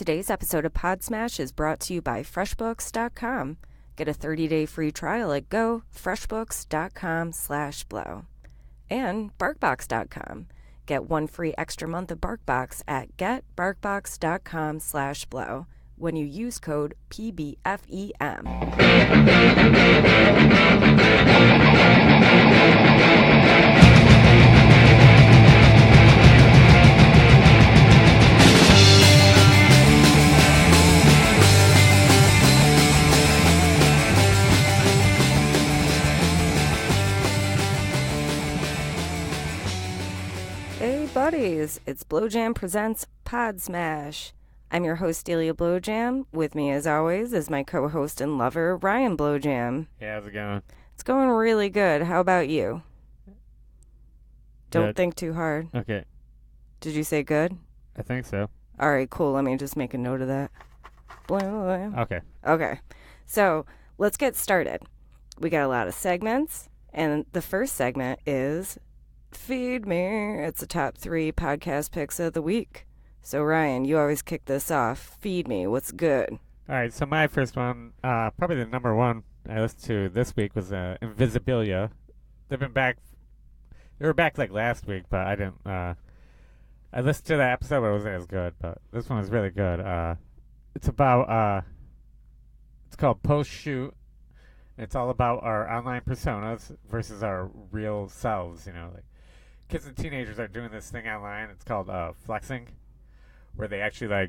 Today's episode of PodSmash is brought to you by FreshBooks.com. Get a 30-day free trial at GoFreshBooks.com/blow. And BarkBox.com. Get one free extra month of BarkBox at GetBarkBox.com/blow when you use code PBFEM. Hey buddies, it's Blowjam presents PodSmash. I'm your host, Delia Blowjam. With me, as always, is my co-host and lover, Ryan Blowjam. Yeah, how's it going? It's going really good. How about you? Don't Good. think too hard. Okay, Did you say good? I think so. All right, cool. Let me just make a note of that. Blowjam. Okay. Okay, so let's get started. We got a lot of segments, and the first segment is Feed Me. It's the top 3 podcast picks of the week. So, Ryan, you always kick this off. Feed me. What's good? All right, so my first one, probably the number one I listened to this week was Invisibilia. They were back like last week, but I didn't, I listened to that episode, but it wasn't as good, but this one was really good. It's about, it's called Post-Shoot. It's all about our online personas versus our real selves, you know, like kids and teenagers are doing this thing online. It's called flexing, where they actually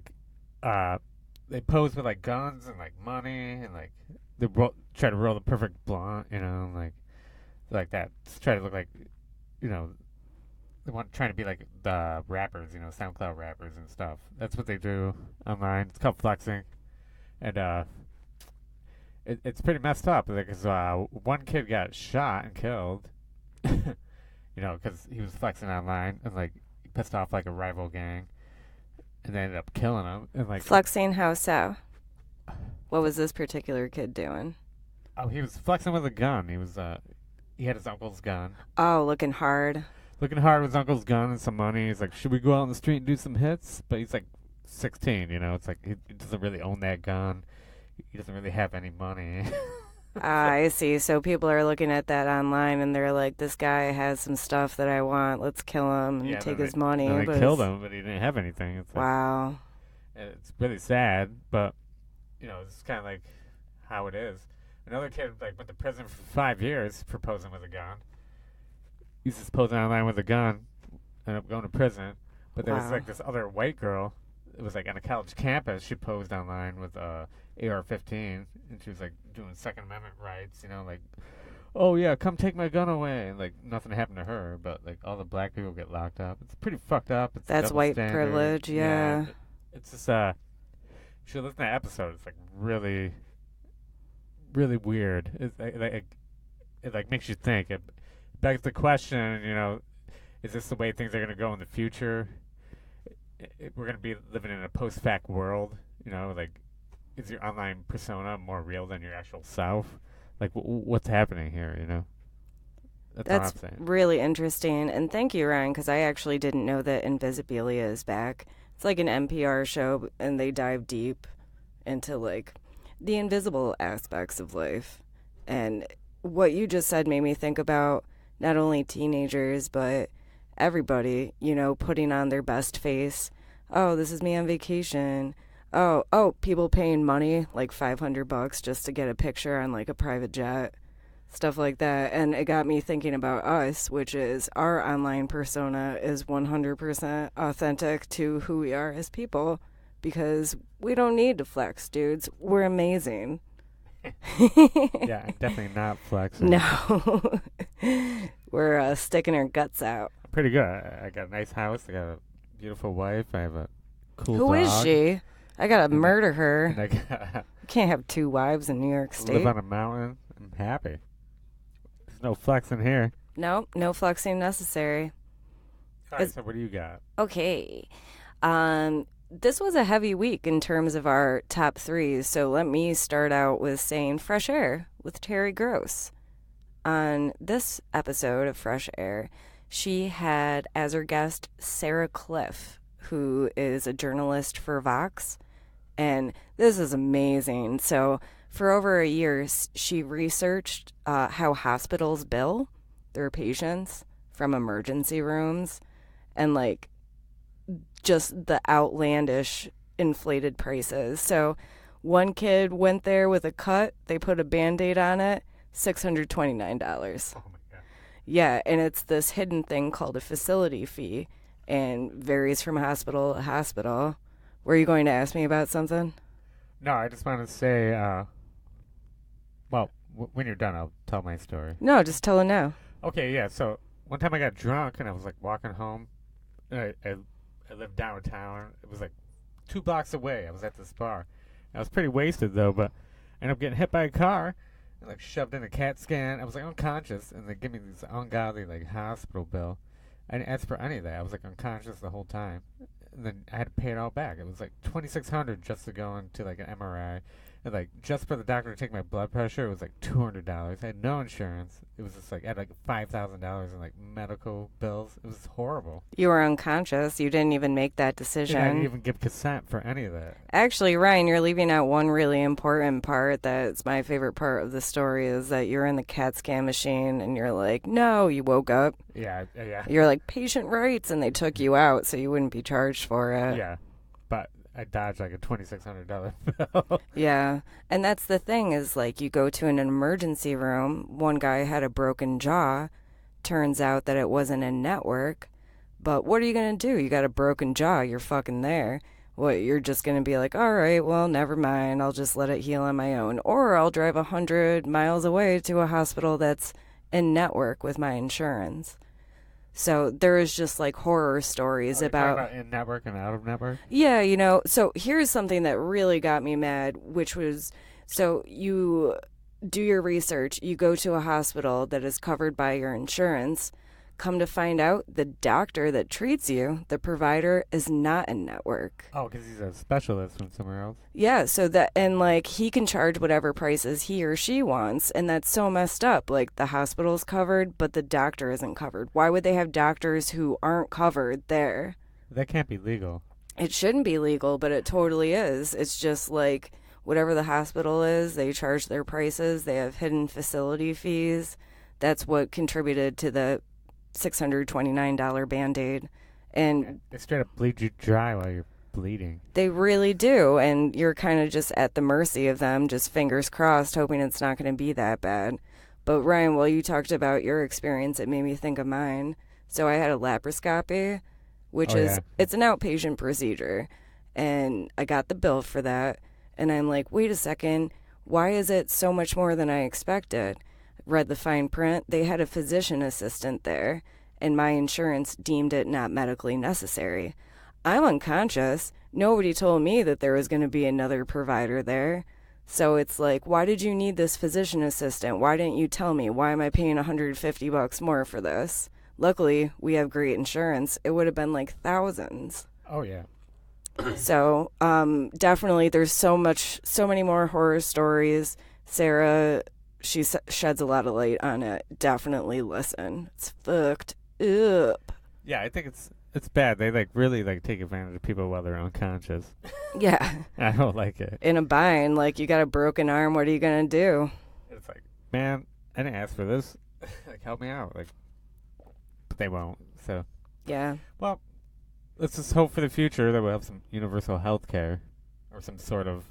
they pose with like guns and like money and like they try to roll the perfect blunt, you know, like that. Just try to look like, you know, trying to be like the rappers, you know, SoundCloud rappers and stuff. That's what they do online. It's called flexing, and it's pretty messed up because one kid got shot and killed. You know, because he was flexing online and like he pissed off like a rival gang, and they ended up killing him. And like Flexing how so? What was this particular kid doing? oh, he was flexing with a gun. He had his uncle's gun. Oh, looking hard. Looking hard with his uncle's gun and some money. He's like, should we go out on the street and do some hits? But he's like 16, you know. It's like he doesn't really own that gun. He doesn't really have any money. I see. So people are looking at that online and they're like, this guy has some stuff that I want. Let's kill him and take his money. They But killed him, but he didn't have anything. It's like, wow. it's really sad, but, you know, it's kind of like how it is. Another kid like went to prison for 5 years for posing with a gun. He's just posing online with a gun, ended up going to prison. But there was like this other white girl. It was like on a college campus. She posed online with AR-15, and she was like doing Second Amendment rights. You know, like, oh yeah, come take my gun away, and like nothing happened to her, but like all the black people get locked up. It's pretty fucked up. It's That's double white standard. privilege, yeah. It's just you should listen to that episode. It's like really, really weird. It makes you think. It begs the question, you know, is this the way things are going to go in the future? We're going to be living in a post-fact world, you know, like, is your online persona more real than your actual self? Like, what's happening here, you know? That's all I'm saying. Really interesting. And thank you, Ryan, because I actually didn't know that Invisibilia is back. It's like an NPR show, and they dive deep into, like, the invisible aspects of life. And what you just said made me think about not only teenagers, but everybody, you know, putting on their best face. Oh, this is me on vacation. Oh, people paying money, like $500 just to get a picture on like a private jet, stuff like that. And it got me thinking about us, which is our online persona is 100% authentic to who we are as people, because we don't need to flex, dudes. We're amazing. Yeah, I'm definitely not flexing. No. We're sticking our guts out. Pretty good. I got a nice house. I got a beautiful wife. I have a cool dog. Who is she? I gotta murder her. And I You can't have 2 wives in New York State. live on a mountain. I'm happy. There's no flexing here. No flexing necessary. All right, so what do you got? Okay. This was a heavy week in terms of our top 3, so let me start out with saying Fresh Air with Terry Gross. On this episode of Fresh Air, she had as her guest Sarah Cliff, who is a journalist for Vox, And this is amazing. So for over a year, she researched how hospitals bill their patients from emergency rooms and like just the outlandish inflated prices. So one kid went there with a cut, they put a Band-Aid on it, $629. Oh my god. Yeah, and it's this hidden thing called a facility fee and varies from hospital to hospital. Were you going to ask me about something? No, I just want to say, well, when you're done, I'll tell my story. No, just tell her now. Okay, yeah. So one time I got drunk and I was like walking home. And I lived downtown. It was like 2 blocks away. I was at this bar. I was pretty wasted though, but I ended up getting hit by a car and like shoved in a CAT scan. I was like unconscious, and they give me this ungodly like hospital bill. I didn't ask for any of that. I was like unconscious the whole time, and then I had to pay it all back. It was like $2,600 just to go into like an MRI, and like just for the doctor to take my blood pressure, it was like $200. I had no insurance. It was just like I had like $5,000 in like medical bills. It was horrible. You were unconscious. You didn't even make that decision. And I didn't even give consent for any of that. Actually, Ryan, you're leaving out one really important part that's my favorite part of the story is that you're in the CAT scan machine and you're like, no, you woke up. Yeah. You're like, patient rights, and they took you out so you wouldn't be charged for it. Yeah, but I dodged like a $2,600 bill. Yeah, and that's the thing is like you go to an emergency room. One guy had a broken jaw. Turns out that it wasn't in network. But what are you going to do? You got a broken jaw. You're fucking there. What, you're just going to be like, all right, well, never mind. I'll just let it heal on my own. Or I'll drive 100 miles away to a hospital that's in network with my insurance. So there is just like horror stories about in network and out of network. Yeah, so here's something that really got me mad, which was, so you do your research, you go to a hospital that is covered by your insurance, come to find out the doctor that treats you, the provider, is not in network. Oh, because he's a specialist from somewhere else. Yeah, so that, and like he can charge whatever prices he or she wants, and that's so messed up. Like the hospital's covered, but the doctor isn't covered. Why would they have doctors who aren't covered there? That can't be legal. It shouldn't be legal, but it totally is. It's just like whatever the hospital is, they charge their prices. They have hidden facility fees. That's what contributed to the $629 Band-Aid. And they straight up bleed you dry while you're bleeding. They really do, and you're kind of just at the mercy of them, just fingers crossed, hoping it's not going to be that bad. But Ryan, while you talked about your experience, it made me think of mine. So I had a laparoscopy, which it's an outpatient procedure, and I got the bill for that, and I'm like, wait a second, why is it so much more than I expected? Read the fine print. They had a physician assistant there, and my insurance deemed it not medically necessary. I'm unconscious. Nobody told me that there was going to be another provider there. So it's like, why did you need this physician assistant? Why didn't you tell me? Why am I paying $150 more for this? Luckily, we have great insurance. It would have been like thousands. Oh, yeah. So definitely there's so many more horror stories. Sarah, she sheds a lot of light on it. Definitely listen. It's fucked up. Yeah, I think it's bad. They like really like take advantage of people while they're unconscious. Yeah. I don't like it. In a bind, like you got a broken arm, what are you gonna do? It's like, man, I didn't ask for this. Like, help me out. Like, but they won't. So yeah. Well, let's just hope for the future that we'll have some universal health care or some sort of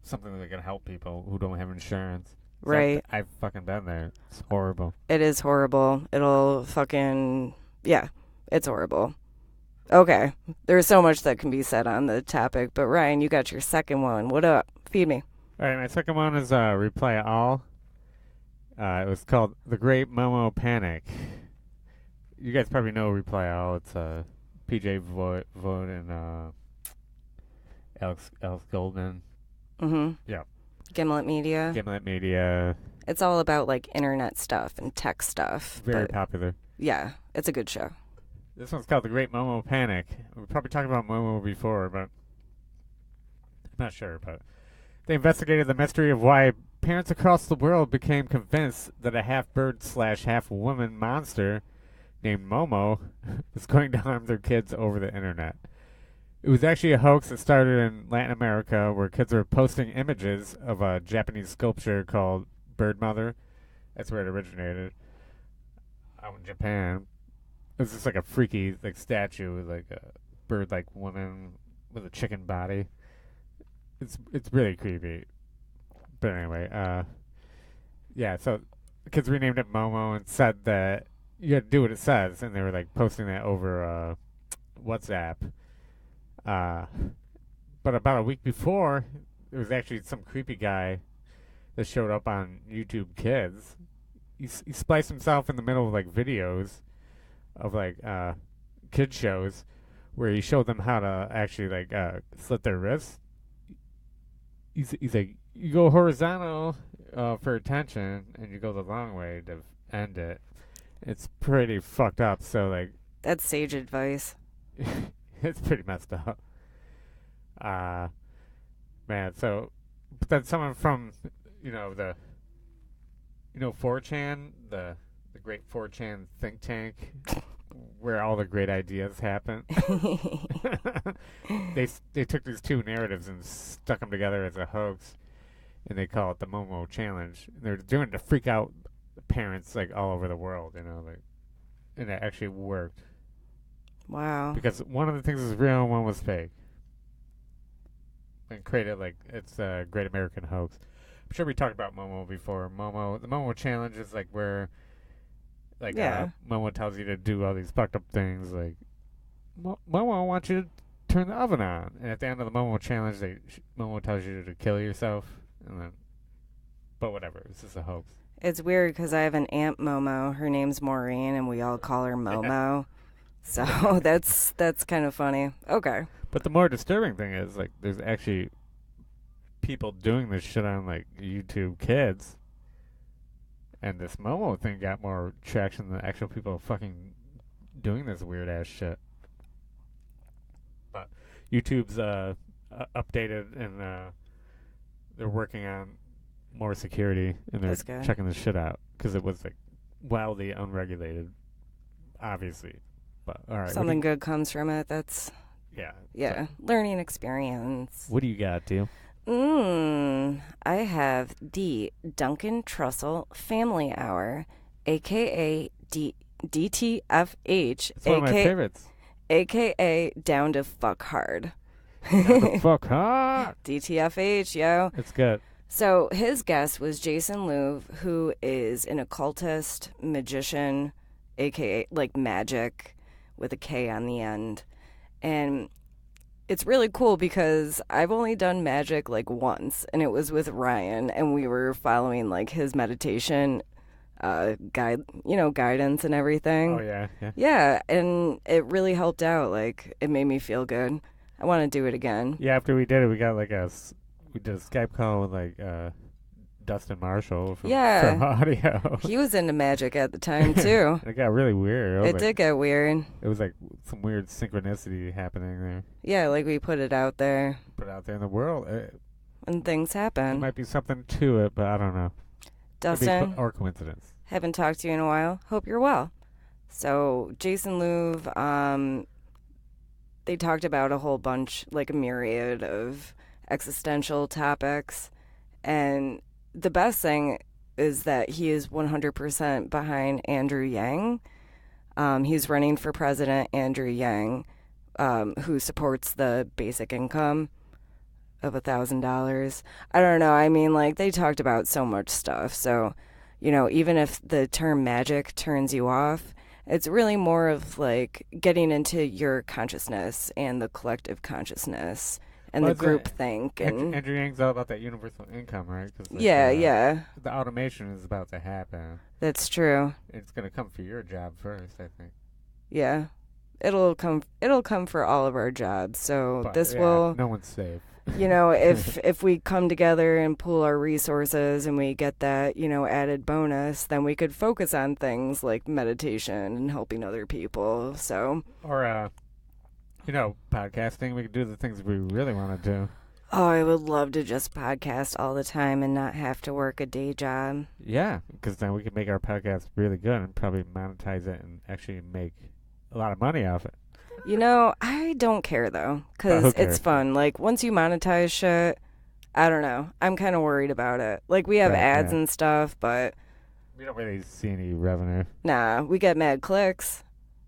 something that can help people who don't have insurance. Right. I've fucking been there. It's horrible. It is horrible. It'll fucking, yeah, it's horrible. Okay. There's so much that can be said on the topic, but Ryan, you got your second one. What up? Feed me. All right, my second one is Reply All. It was called The Great Momo Panic. You guys probably know Reply All. It's PJ Vogt and Alex Goldman. Mm-hmm. Yeah. Gimlet Media. Gimlet Media. It's all about like internet stuff and tech stuff. Very popular. Yeah, it's a good show. This one's called The Great Momo Panic. We probably talked about Momo before, but I'm not sure. But they investigated the mystery of why parents across the world became convinced that a half-bird / It was actually a hoax that started in Latin America where kids were posting images of a Japanese sculpture called Bird Mother. That's where it originated. Out in Japan. It was just like a freaky like statue with like a bird-like woman with a chicken body. It's really creepy. But anyway, yeah, so the kids renamed it Momo and said that you had to do what it says, and they were like posting that over WhatsApp. But about a week before, there was actually some creepy guy that showed up on YouTube Kids. He spliced himself in the middle of like videos of like kid shows where he showed them how to actually like slit their wrists. He's like, you go horizontal for attention, and you go the long way to end it. It's pretty fucked up. So like, That's sage advice. it's pretty messed up. Man. So, but then someone from, the 4chan, the great 4chan think tank, where all the great ideas happen. They took these two narratives and stuck them together as a hoax, and they call it the Momo Challenge. And they're doing it to freak out parents like all over the world, and it actually worked. Wow. Because one of the things was real and one was fake. And created like it's a great American hoax. I'm sure we talked about Momo before. The Momo Challenge is like where Momo tells you to do all these fucked up things. Like, Momo wants you to turn the oven on. And at the end of the Momo Challenge, Momo tells you to kill yourself. But whatever. It's just a hoax. It's weird because I have an aunt Momo. Her name's Maureen, and we all call her Momo. So that's kind of funny. Okay. But the more disturbing thing is, like, there's actually people doing this shit on, like, YouTube Kids. And this Momo thing got more traction than actual people fucking doing this weird-ass shit. But YouTube's updated, and they're working on more security, and they're checking this shit out. Because it was, like, wildly unregulated, obviously. But, all right. Something good comes from it. That's... Yeah, so learning experience. What do you got, Deal? I have the Duncan Trussell Family Hour, a.k.a. DTFH. It's one of my favorites. A.k.a. Down to Fuck Hard. Down to Fuck Hard. DTFH, yo. It's good. So his guest was Jason Louv, who is an occultist, magician, a.k.a. like magic with a K on the end. And it's really cool because I've only done magic like once, and it was with Ryan, and we were following like his meditation guidance and everything. Oh yeah. Yeah, and it really helped out. Like, it made me feel good. I want to do it again. Yeah, after we did it, we did a Skype call with like Dustin Marshall from audio. He was into magic at the time too. It got really weird. It did get weird. It was like some weird synchronicity happening there. Yeah, like we put it out there. Put it out there in the world. And things happen. There might be something to it, but I don't know. Dustin. Or coincidence. Haven't talked to you in a while. Hope you're well. So, Jason Louv, they talked about a whole bunch, like a myriad of existential topics. And the best thing is that he is 100% behind Andrew Yang. He's running for president, Andrew Yang, who supports the basic income of $1,000. I don't know. I mean, like, they talked about so much stuff. So, even if the term magic turns you off, it's really more of, like, getting into your consciousness and the collective consciousness. And the group think. And Andrew Yang's all about that universal income, right? Cause yeah. The automation is about to happen. That's true. It's going to come for your job first, I think. Yeah. It'll come for all of our jobs. So no one's safe. If we come together and pool our resources and we get that, added bonus, then we could focus on things like meditation and helping other people. So or podcasting, we can do the things we really want to do. Oh, I would love to just podcast all the time and not have to work a day job. Yeah, because then we can make our podcast really good and probably monetize it and actually make a lot of money off it. You know, I don't care though, because Who it's cares? fun. Like, once you monetize shit, I don't know. I'm kind of worried about it. Like, we have Right, ads yeah. and stuff, but We don't really see any revenue. nah, we get mad clicks.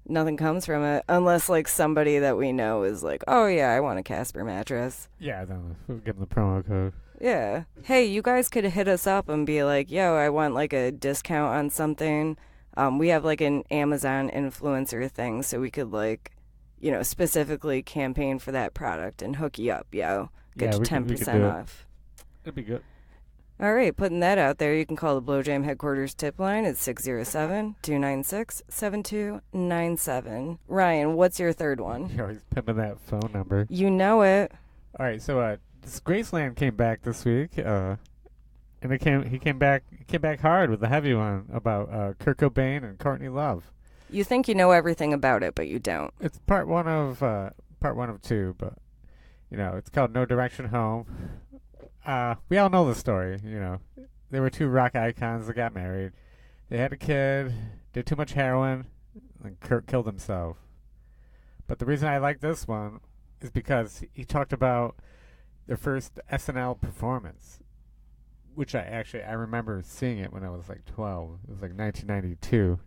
Nothing comes from it unless, like, somebody that we know is like, oh, yeah, I want a Casper mattress. Yeah, then we'll give them the promo code. Yeah. Hey, you guys could hit us up and be like, yo, I want, like, a discount on something. We have, like, an Amazon influencer thing, so we could, like, specifically campaign for that product and hook you up, yo. Get Yeah, you we could 10% do it. off. It'd be good. All right, putting that out there, you can call the Blowjam headquarters tip line at 607-296-7297. Ryan, what's your third one? You're always pimping that phone number. You know it. All right, so this Graceland came back this week, and he came back hard with the heavy one about Kurt Cobain and Courtney Love. You think you know everything about it, but you don't. It's part one of two, but it's called No Direction Home. We all know the story. There were two rock icons that got married. They had a kid, did too much heroin, and Kurt killed himself. But the reason I like this one is because he talked about their first SNL performance, which I remember seeing it when I was like 12. It was like 1992.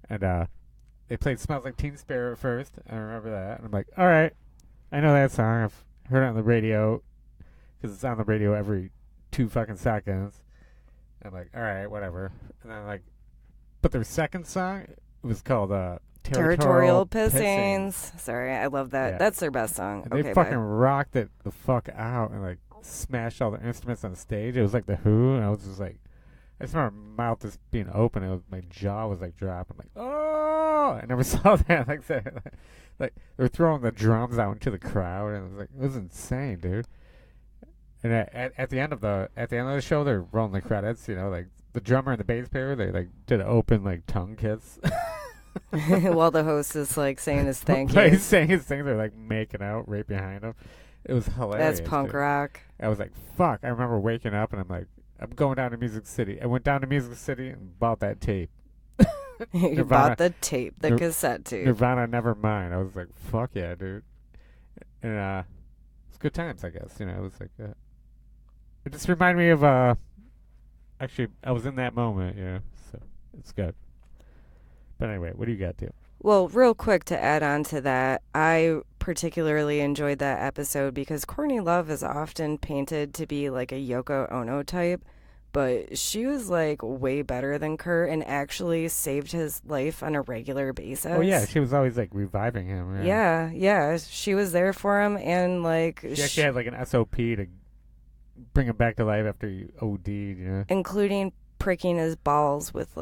And they played Smells Like Teen Spirit first. I remember that. And I'm like, all right, I know that song. I've heard it on the radio because it's on the radio every 2 fucking seconds. And I'm like, all right, whatever. And then but their second song was called Territorial Pissings. Sorry, I love that. Yeah. That's their best song. And they fucking rocked it the fuck out and smashed all the instruments on stage. It was like The Who, and I was just like, I just remember my mouth just being open. My jaw was dropping. I'm like, oh! I never saw that. Like they were throwing the drums out into the crowd, and it was insane, dude. And at the end of the show, they're rolling the credits. The drummer and the bass player, they did an open tongue kiss. While the host is saying his thank you. He's saying his things. They're making out right behind him. It was hilarious. That's punk dude. rock. I was like, fuck. I remember waking up and I'm going down to Music City. I went down to Music City and bought that tape. You Nirvana, bought the tape, the cassette tape. Nirvana, Nevermind. I was like, fuck yeah, dude. And it's good times, I guess. It was it just reminded me of actually, I was in that moment, so it's good. But anyway, what do you got to? Well, real quick to add on to that, I particularly enjoyed that episode because Courtney Love is often painted to be like a Yoko Ono type, but she was way better than Kurt and actually saved his life on a regular basis. Oh yeah, she was always reviving him. Yeah, she was there for him, and she actually had an SOP to bring him back to life after he OD'd, including pricking his balls with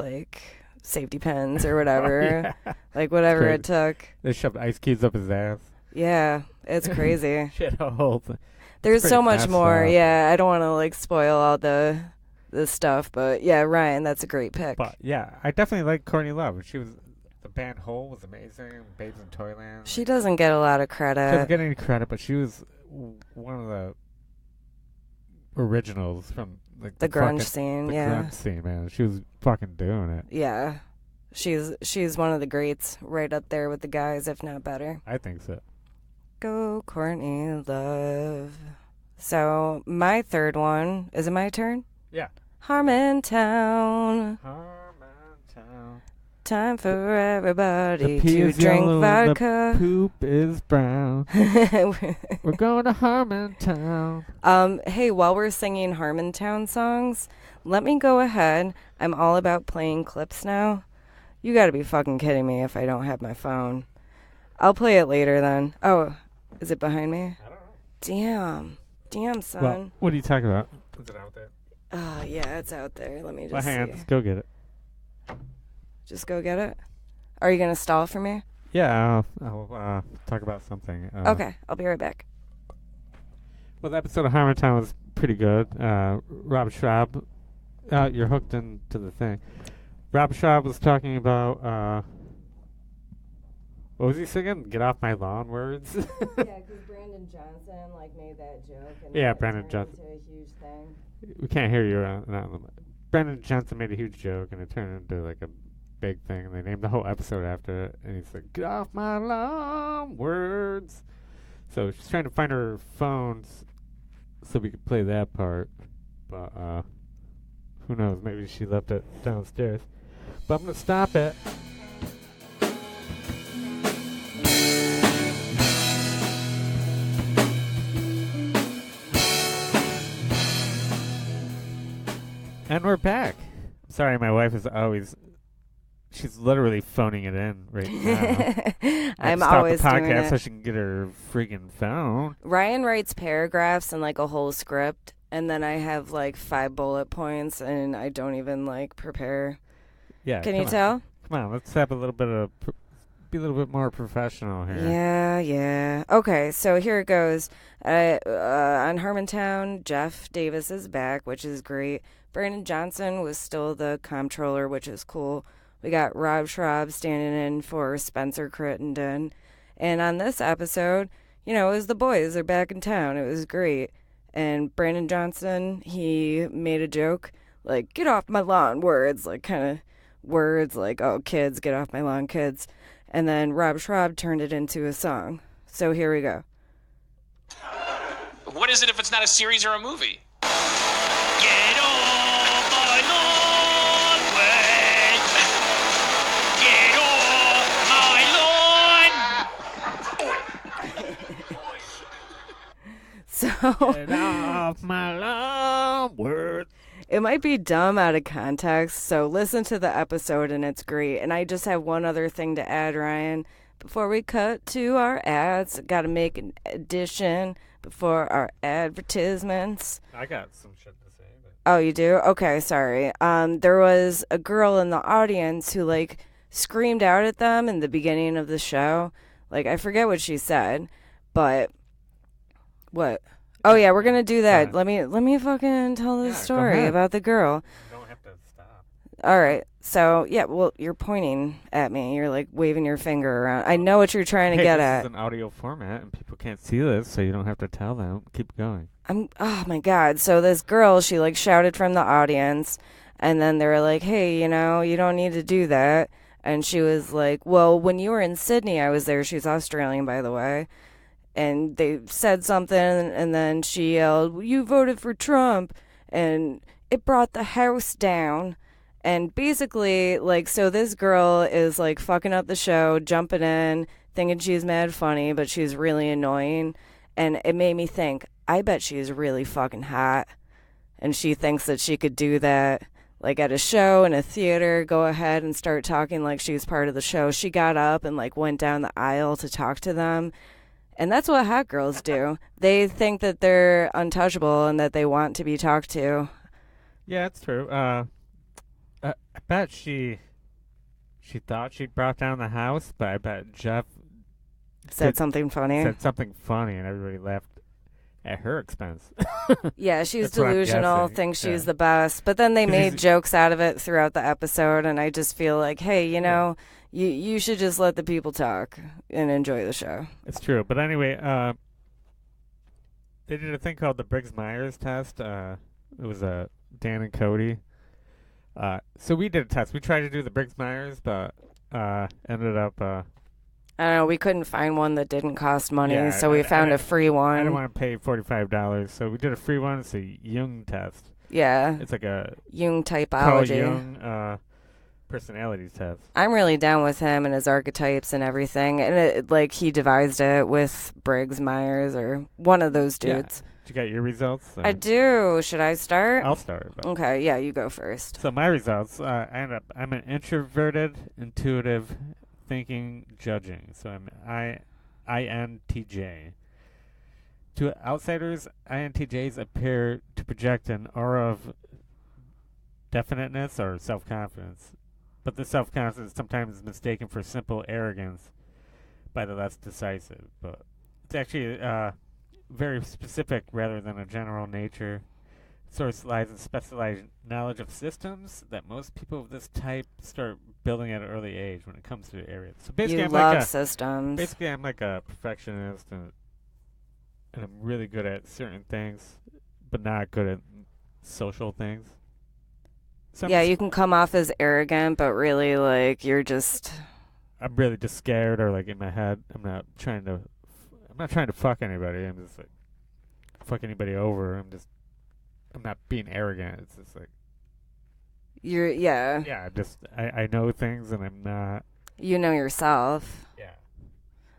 safety pins or whatever. Whatever it took. They shoved ice cubes up his ass. Yeah, it's crazy. Shit, a whole thing. There's so much more. Up. Yeah, I don't want to spoil all the stuff, but yeah, Ryan, that's a great pick. But yeah, I definitely like Courtney Love. The band Hole was amazing. Babes in Toyland. She doesn't get a lot of credit. She doesn't get any credit, but she was one of the originals from the grunge scene. Grunge scene, man. She was fucking doing it. Yeah, she's one of the greats, right up there with the guys, if not better. I think so. Go Courtney Love. So my third one, is it my turn? Yeah. Harmontown. Time for everybody to drink yellow, vodka. The poop is brown. We're going to Harmontown. Hey, while we're singing Harmontown songs, let me go ahead. I'm all about playing clips now. You gotta be fucking kidding me if I don't have my phone. I'll play it later then. Oh, is it behind me? I don't know. Damn, son. Well, what are you talking about? Is it out there? Yeah, it's out there. Let me just My hand. see. Let's go get it. Just go get it? Are you gonna stall for me? Yeah, I'll talk about something. Okay, I'll be right back. Well, the episode of Harmontown was pretty good. Rob Schraub, you're hooked into the thing. Rob Schraub was talking about, what was he singing? Get off my lawn words? Yeah, because Brandon Johnson made that joke. And yeah, Brandon Johnson. Into a huge thing. We can't hear you. Brandon Johnson made a huge joke, and it turned into big thing, and they named the whole episode after it. And he's like, "Get off my lawn, words." So she's trying to find her phones so we could play that part. But who knows? Maybe she left it downstairs. But I'm gonna stop it. And we're back. Sorry, my wife is always... She's literally phoning it in right now. I'm always stop the doing podcast it. so she can get her freaking phone. Ryan writes paragraphs and like a whole script, and then I have like 5 bullet points, and I don't even like prepare. Yeah. Can you tell? Come on, let's have a little bit of... be a little bit more professional here. Yeah. Okay, so here it goes. On Harmontown, Jeff Davis is back, which is great. Brandon Johnson was still the comptroller, which is cool. We got Rob Schraub standing in for Spencer Crittenden. And on this episode, it was the boys are back in town. It was great. And Brandon Johnson, he made a joke, like, get off my lawn, words, like kind of words like, oh, kids, get off my lawn, kids. And then Rob Schraub turned it into a song. So here we go. What is it if it's not a series or a movie? Get off my lawn, Wade. Get off my lawn. So Get off my lawn, words. it might be dumb out of context, so listen to the episode and it's great. And I just have one other thing to add, Ryan. Before we cut to our ads, got to make an addition before our advertisements. I got some shit to say. But... Oh, you do? Okay, sorry. There was a girl in the audience who, like, screamed out at them in the beginning of the show. Like, I forget what she said, but... What? Oh, yeah, we're going to do that. Yeah. Let me fucking tell the Yeah, story about the girl. You don't have to stop. All right. So, yeah, well, you're pointing at me. You're, like, waving your finger around. I know what you're trying to get at. This is an audio format, and people can't see this, so you don't have to tell them. Keep going. Oh, my God. So this girl, she, like, shouted from the audience, and then they were like, hey, you don't need to do that. And she was like, well, when you were in Sydney, I was there. She's Australian, by the way. And they said something, and then she yelled, you voted for Trump, and it brought the house down. And basically, like, so this girl is, like, fucking up the show, jumping in, thinking she's mad funny, but she's really annoying. And it made me think, I bet she's really fucking hot. And she thinks that she could do that, like, at a show in a theater, go ahead and start talking like she's part of the show. She got up and, like, went down the aisle to talk to them. And that's what hot girls do. They think that they're untouchable and that they want to be talked to. Yeah, it's true. I bet she thought she brought down the house, but I bet Jeff Said something funny. said something funny, and everybody laughed at her expense. Yeah, she's That's what I'm delusional, guessing. thinks she's Yeah. the best. But then they 'Cause made he's- jokes out of it throughout the episode, and I just feel like, hey, you should just let the people talk and enjoy the show. It's true. But anyway, they did a thing called the Briggs-Myers test. It was Dan and Cody. So we did a test. We tried to do the Briggs-Myers, but ended up... I don't know, we couldn't find one that didn't cost money, Yeah, so we found I a free I one. didn't want to pay $45, so we did a free one. It's a Jung test. Yeah, It's like a Jung Carl typology. Jung personality test. I'm really down with him and his archetypes and everything. And like he devised it with Briggs Myers or one of those dudes. Yeah. Did you get your results? I do. Should I start? I'll start. But. Okay, yeah, you go first. So my results, I'm an introverted, intuitive, thinking, judging. So I'm INTJ. To outsiders, INTJs appear to project an aura of definiteness or self-confidence. But the self-confidence sometimes is mistaken for simple arrogance by the less decisive. But it's actually very specific rather than a general nature. Source lies in specialized knowledge of systems that most people of this type start building at an early age when it comes to areas. So basically, You I'm love like systems. basically I'm like a perfectionist, and I'm really good at certain things, but not good at social things. Yeah, you can come off as arrogant, but really, like, you're just... I'm really just scared, or like in my head, I'm not trying to fuck anybody. I'm just like fuck anybody over. I'm not being arrogant. It's just like Yeah. Yeah, I know things, and I'm not. You know yourself. Yeah.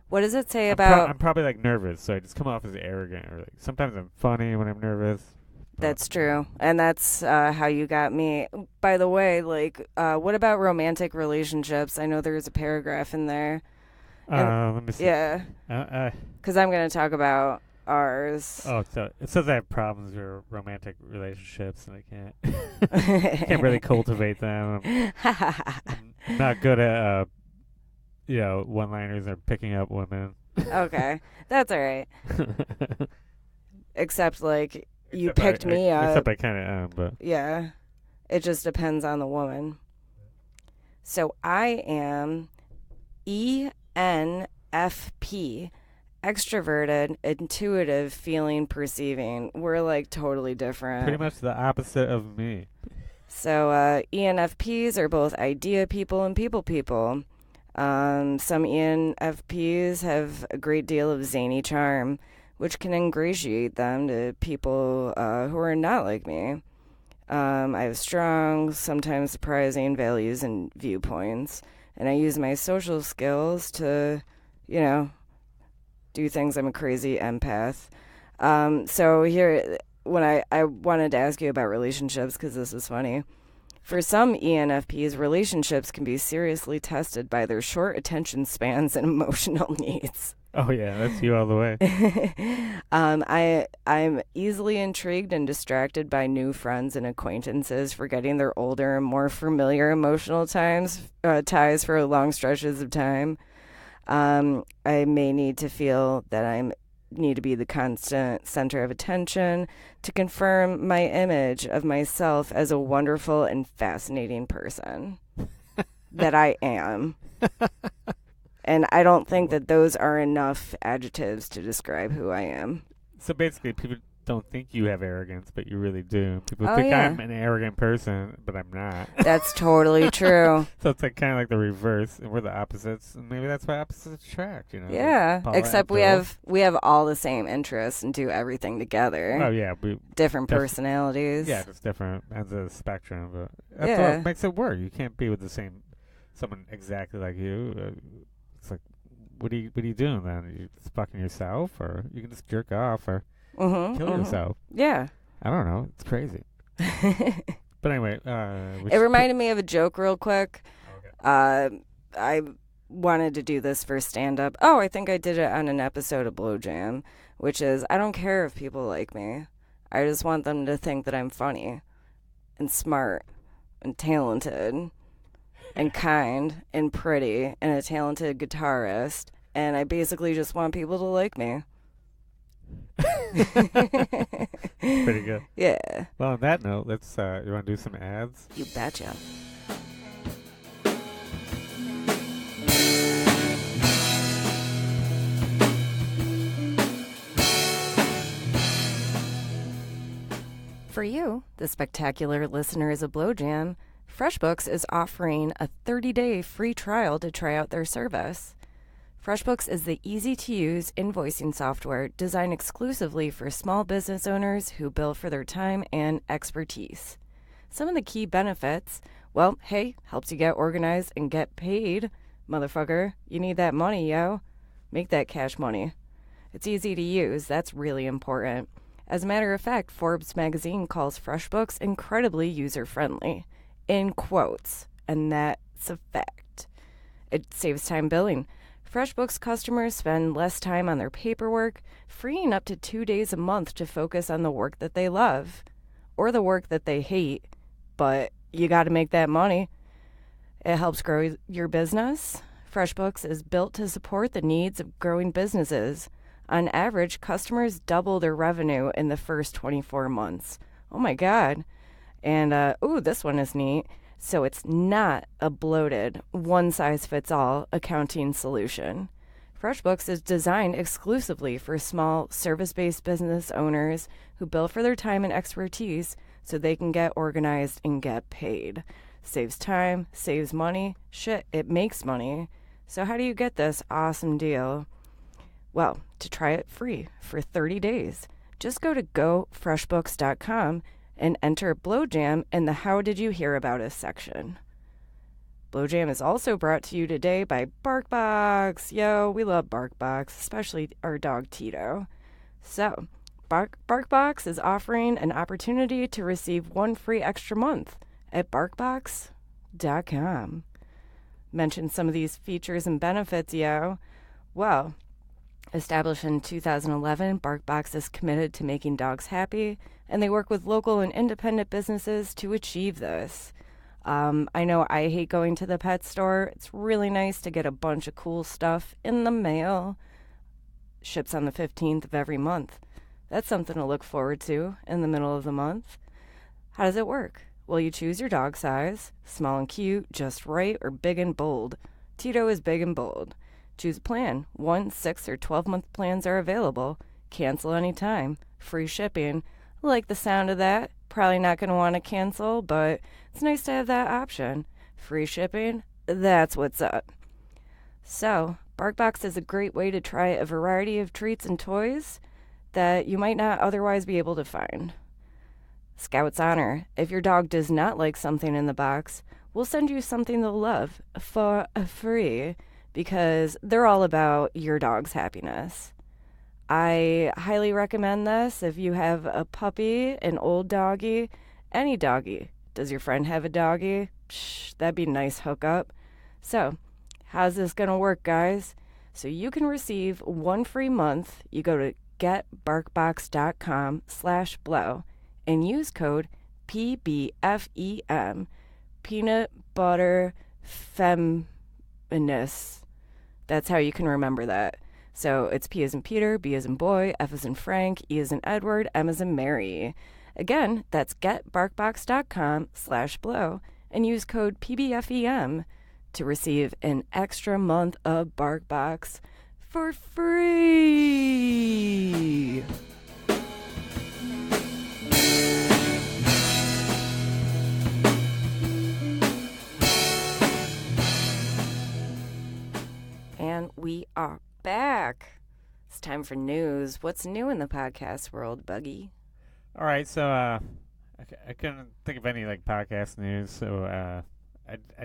What does it say about... I'm probably like nervous, so I just come off as arrogant, or like sometimes I'm funny when I'm nervous. That's true. And that's how you got me. By the way, like, what about romantic relationships? I know there's a paragraph in there. Let me see. Yeah. Because I'm going to talk about ours. Oh, so it says I have problems with romantic relationships, and I can't really cultivate them. I'm not good at, one-liners or picking up women. Okay. That's all right. Except, like... You picked me up. Except I kind of am, but... Yeah. It just depends on the woman. So I am ENFP, extroverted, intuitive, feeling, perceiving. We're like totally different. Pretty much the opposite of me. So ENFPs are both idea people and people. Some ENFPs have a great deal of zany charm, which can ingratiate them to people who are not like me. I have strong, sometimes surprising values and viewpoints, and I use my social skills to, do things. I'm a crazy empath. So here, when I wanted to ask you about relationships, because this is funny. For some ENFPs, relationships can be seriously tested by their short attention spans and emotional needs. Oh, yeah, that's you all the way. I'm easily intrigued and distracted by new friends and acquaintances, forgetting their older and more familiar emotional ties for long stretches of time. I may need to feel that I need to be the constant center of attention to confirm my image of myself as a wonderful and fascinating person that I am. And I don't think that those are enough adjectives to describe who I am. So basically, people don't think you have arrogance, but you really do. People Oh, think yeah. I'm an arrogant person, but I'm not. That's totally true. So it's like kind of like the reverse, and we're the opposites, and maybe that's why opposites attract. Yeah, Paula except Abdul. we have all the same interests and do everything together. Oh yeah, Different personalities. yeah, just different ends of the spectrum, but that's Yeah. what makes it work. You can't be with someone exactly like you. It's like, what are you doing then? You just fucking yourself, or you can just jerk off, or kill yourself. Yeah. I don't know. It's crazy. But anyway, It reminded me of a joke real quick. Okay. I wanted to do this for stand-up. Oh, I think I did it on an episode of Blow Jam, which is, I don't care if people like me. I just want them to think that I'm funny and smart and talented and kind and pretty and a talented guitarist. And I basically just want people to like me. Pretty good. Yeah. Well, on that note, let's. You want to do some ads? You betcha. For you, the spectacular listeners of Blow Jam, FreshBooks is offering a 30-day free trial to try out their service. FreshBooks is the easy-to-use invoicing software designed exclusively for small business owners who bill for their time and expertise. Some of the key benefits, well, hey, helps you get organized and get paid. Motherfucker, you need that money, yo. Make that cash money. It's easy to use. That's really important. As a matter of fact, Forbes magazine calls FreshBooks incredibly user-friendly. In quotes. And that's a fact. It saves time billing. FreshBooks customers spend less time on their paperwork, freeing up to 2 days a month to focus on the work that they love. Or the work that they hate. But you gotta make that money. It helps grow your business. FreshBooks is built to support the needs of growing businesses. On average, customers double their revenue in the first 24 months. Oh my God. And, this one is neat. So it's not a bloated, one-size-fits-all accounting solution. FreshBooks is designed exclusively for small, service-based business owners who bill for their time and expertise so they can get organized and get paid. Saves time, saves money. Shit, it makes money. So how do you get this awesome deal? Well, to try it free for 30 days, just go to gofreshbooks.com and enter Blowjam in the How Did You Hear About Us section. Blowjam is also brought to you today by BarkBox. Yo, we love BarkBox, especially our dog Tito. So, BarkBox is offering an opportunity to receive 1 free extra month at barkbox.com. Mention some of these features and benefits, yo. Well, established in 2011, BarkBox is committed to making dogs happy, and they work with local and independent businesses to achieve this. I know I hate going to the pet store. It's really nice to get a bunch of cool stuff in the mail. Ships on the 15th of every month. That's something to look forward to in the middle of the month. How does it work? Well, you choose your dog size, small and cute, just right, or big and bold. Tito is big and bold. Choose a plan. 1, 6, or 12-month plans are available. Cancel anytime. Free shipping. I like the sound of that. Probably not going to want to cancel, but it's nice to have that option. Free shipping, that's what's up. So, BarkBox is a great way to try a variety of treats and toys that you might not otherwise be able to find. Scout's Honor. If your dog does not like something in the box, we'll send you something they'll love for free because they're all about your dog's happiness. I highly recommend this if you have a puppy, an old doggy, any doggy. Does your friend have a doggy? Psh, that'd be a nice hookup. So, how's this going to work, guys? So you can receive 1 free month. You go to getbarkbox.com/blow and use code PBFEM, Peanut Butter Feminist. That's how you can remember that. So it's P as in Peter, B as in boy, F as in Frank, E as in Edward, M as in Mary. Again, that's getbarkbox.com/blow and use code PBFEM to receive an extra month of BarkBox for free. And we are back. It's time for news. What's new in the podcast world, Buggy? All right, so I couldn't think of any podcast news, so I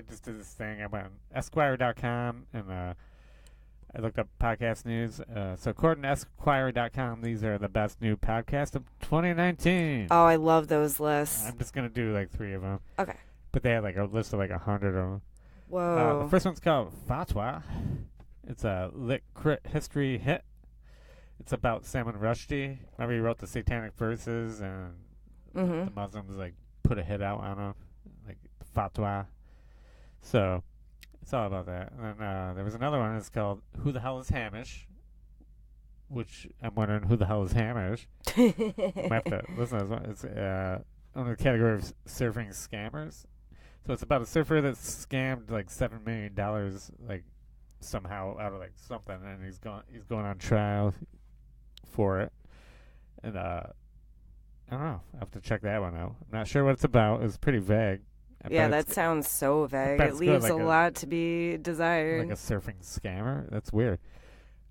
just did this thing. I went on Esquire.com and I looked up podcast news. So according to Esquire.com, these are the best new podcasts of 2019. Oh, I love those lists. I'm just gonna do 3 of them. Okay. But they had a list of 100 of them. Whoa. The first one's called Fatwa. It's a lit crit history hit. It's about Salman Rushdie. Remember he wrote the Satanic Verses and the Muslims put a hit out on him, Fatwa. So it's all about that. And then there was another one. It's called Who the Hell is Hamish? Which I'm wondering who the hell is Hamish. I have to listen to this one. It's under the category of surfing scammers. So it's about a surfer that scammed $7 million somehow out of something, and he's going on trial for it. And I don't know. I have to check that one out. I'm not sure what it's about. It's pretty vague. Yeah, that sounds so vague. It leaves a lot to be desired. Like a surfing scammer? That's weird.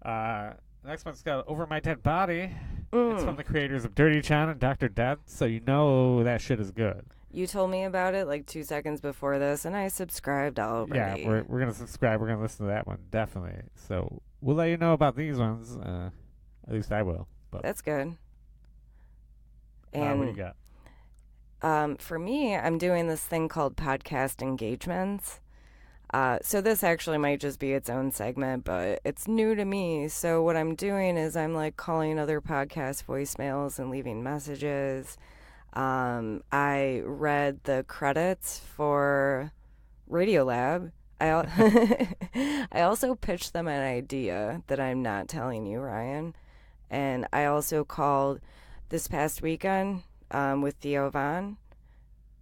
Next one's called Over My Dead Body. It's from the creators of Dirty John and Dr. Death, so you know that shit is good. You told me about it 2 seconds before this, and I subscribed already. Yeah, we're going to subscribe. We're going to listen to that one, definitely. So we'll let you know about these ones. At least I will. But that's good. And what do you got? For me, I'm doing this thing called podcast engagements. So this actually might just be its own segment, but it's new to me. So what I'm doing is I'm calling other podcast voicemails and leaving messages. I read the credits for Radiolab. I also pitched them an idea that I'm not telling you, Ryan. And I also called this past weekend with Theo Von,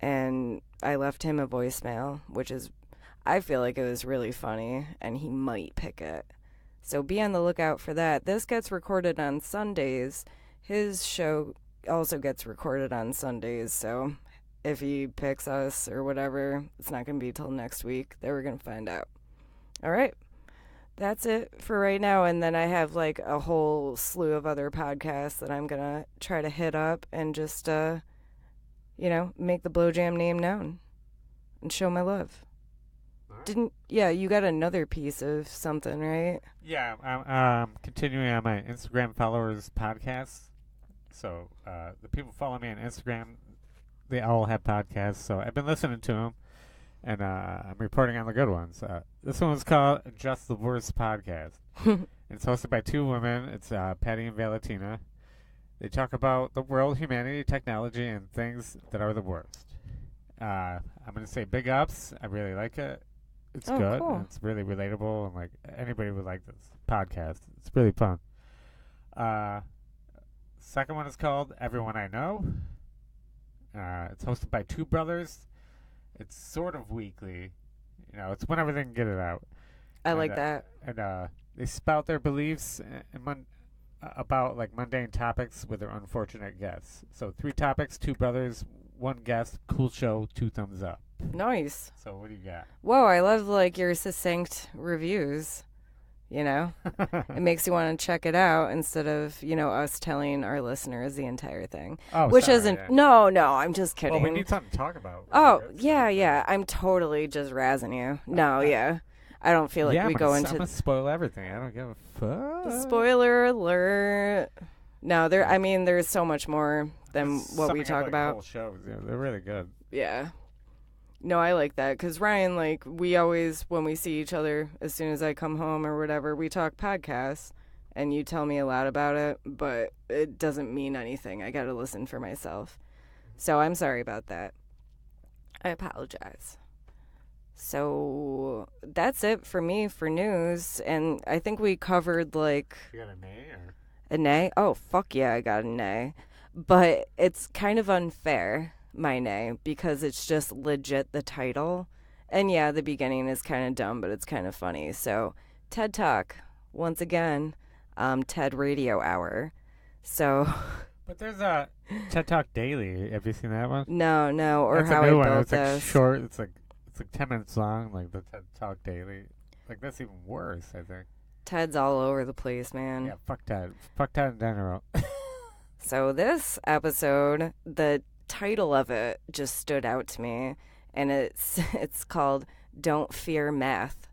and I left him a voicemail, which is, I feel like it was really funny, and he might pick it. So be on the lookout for that. This gets recorded on Sundays. His show also gets recorded on Sundays, so if he picks us or whatever, it's not going to be till next week that we're going to find out. All right. That's it for right now. And then I have like a whole slew of other podcasts that I'm going to try to hit up and just, make the Blowjam name known and show my love. Right. You got another piece of something, right? Yeah, I'm continuing on my Instagram followers podcast. So the people follow me on Instagram, they all have podcasts. So I've been listening to them, and I'm reporting on the good ones. This one was called Just the Worst Podcast. It's hosted by two women. It's Patty and Valentina. They talk about the world, humanity, technology, and things that are the worst. I'm going to say big ups. I really like it. It's good. Cool. And it's really relatable, and like anybody would like this podcast. It's really fun. Second one is called Everyone I Know. It's hosted by two brothers. It's sort of weekly. It's whenever they can get it out. I like that. And they spout their beliefs about like mundane topics with their unfortunate guests. So 3 topics, 2 brothers, 1 guest, cool show, 2 thumbs up. Nice. So what do you got? Whoa, I love like your succinct reviews. It makes you want to check it out instead of, us telling our listeners the entire thing. Oh, which sorry, isn't. yeah. No, I'm just kidding. Well, we need something to talk about. Oh, yeah. I'm totally just razzing you. No, yeah. I don't feel like we go into. I'm gonna spoil everything. I don't give a fuck. Spoiler alert. No, there's so much more than what we talk about. Whole shows. Yeah, they're really good. Yeah. No, I like that because Ryan, like, we always, when we see each other, as soon as I come home or whatever, we talk podcasts, and you tell me a lot about it, but it doesn't mean anything. I got to listen for myself. So I'm sorry about that. I apologize. So that's it for me for news, and I think we covered, like... You got a nay or...? A nay? Oh, fuck yeah, I got a nay. But it's kind of unfair, my nay, because it's just legit the title. And yeah, the beginning is kind of dumb, but it's kind of funny. So, TED Talk, once again, TED Radio Hour. So... But there's a TED Talk Daily. Have you seen that one? No, or that's how a new I one. built It's like this. short. It's like 10 minutes long, like the TED Talk Daily. Like, that's even worse, I think. Ted's all over the place, man. Yeah, fuck Ted. Fuck Ted in general. So this episode, the title of it just stood out to me, and it's called Don't Fear Math.